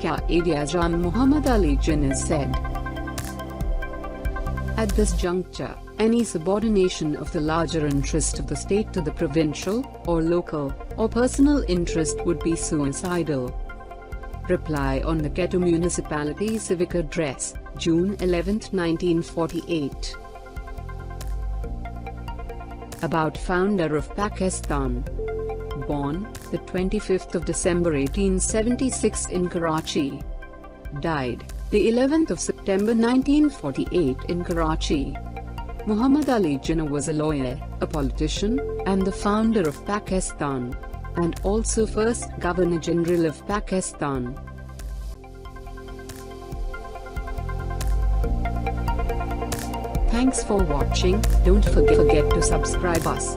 Quaid-e-Azam Muhammad Ali Jinnah said, "At this juncture, any subordination of the larger interest of the state to the provincial, or local, or personal interest would be suicidal." Reply on the Quetta Municipality Civic Address, June 11, 1948. About founder of Pakistan. Born the 25th of December 1876 in Karachi. Died the 11th of September 1948 in Karachi. Muhammad Ali Jinnah was a lawyer, a politician, and the founder of Pakistan, and also first Governor General of Pakistan. Thanks for watching. Don't forget to subscribe us.